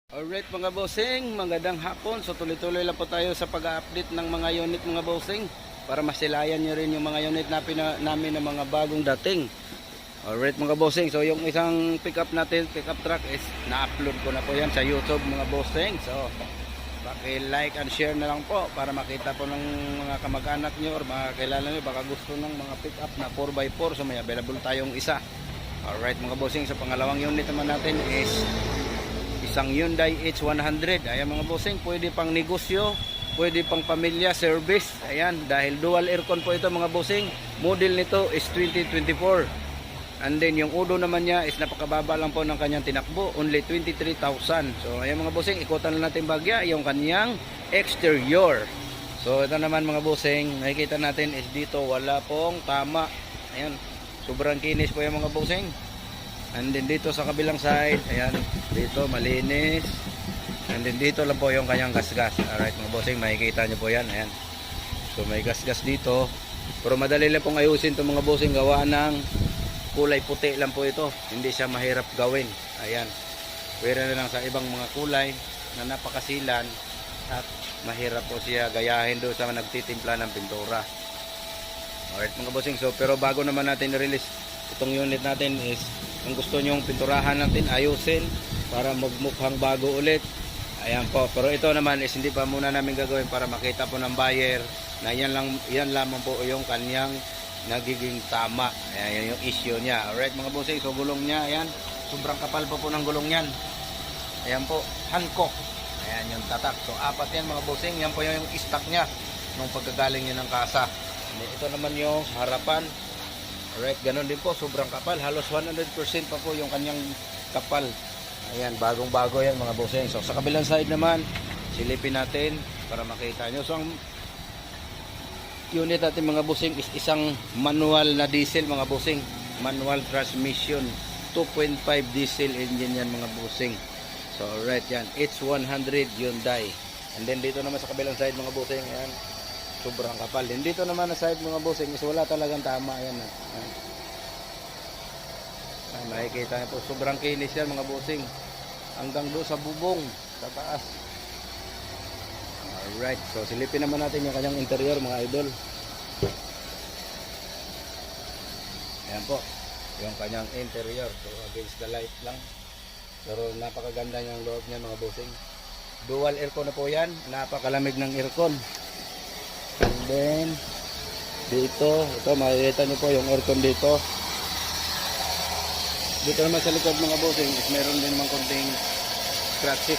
Alright mga bossing, magandang hapon. So tuloy-tuloy lang po tayo sa pag-update ng mga unit mga bossing para masilayan nyo rin yung mga unit namin na mga bagong dating. Alright mga bossing, so yung isang pickup natin, pickup truck is na-upload ko na po yan sa YouTube mga bossing. So paki-like and share na lang po para makita po ng mga kamag-anak nyo or mga kilala nyo baka gusto ng mga pickup na 4x4. So may available tayong isa. Alright mga bossing, so pangalawang unit naman natin is isang Hyundai H100. Ayan mga bossing, pwede pang negosyo, pwede pang pamilya, service. Ayan, dahil dual aircon po ito mga bossing. Model nito is 2024. And then yung udo naman niya is napakababa lang po ng kanyang tinakbo, only 23,000. So ayan mga bossing, ikutan na natin bagya yung kanyang exterior. So ito naman mga bossing, nakikita natin is dito wala pong tama. Ayan, sobrang kinis po yung mga bossing. And then dito sa kabilang side, ayan, dito malinis. And then dito lang po yung kanyang gasgas. Alright mga bossing, makikita nyo po yan. Ayan. So may gasgas dito. Pero madali lang pong ayusin itong mga bossing, gawa ng kulay puti lang po ito. Hindi siya mahirap gawin. Ayan. Pwede na lang sa ibang mga kulay na napakasilan at mahirap po siya gayahin doon sa nagtitimpla ng pintura. Alright mga bossing, so pero bago naman natin i-release itong unit natin is kung gusto nyong pinturahan natin, ayusin para magmukhang bago ulit. Ayan po, pero ito naman is hindi pa muna namin gagawin para makita po ng buyer na yan lamang po yung kanyang nagiging tama. Ayan yung issue niya. Alright mga bossing, so gulong niya, ayan, sobrang kapal pa po ng gulong yan. Ayan po, Hankook. Ayan yung tatak. So apat yan mga bossing, yan po yung stock niya nung pagkagaling niya ng kasa. Ito naman yung harapan. Alright, ganun din po, sobrang kapal, halos 100% pa po yung kanyang kapal. Ayan, bagong bago yan mga bossing. So sa kabilang side naman, silipin natin para makita nyo. So ang unit natin mga bossing is isang manual na diesel mga bossing, manual transmission, 2.5 diesel engine yan mga bossing. So alright, yan, H100 Hyundai. And then dito naman sa kabilang side mga bossing, ayan, sobrang kapal. Din dito naman na side mga bossing is wala talagang tama. Ayan na. Ay, makikita nyo po, sobrang kinis yan mga bossing. Hanggang doon sa bubong, sa taas. Alright, so silipin naman natin yung kanyang interior mga idol. Ayan po, yung kanyang interior. So against the light lang. Pero napakaganda yung loob niya mga bossing. Dual aircon na po yan. Napakalamig ng aircon. And then dito, ito makikita nyo po yung aircon dito. Dito naman sa likod mga bossing is meron din mga konting scratches.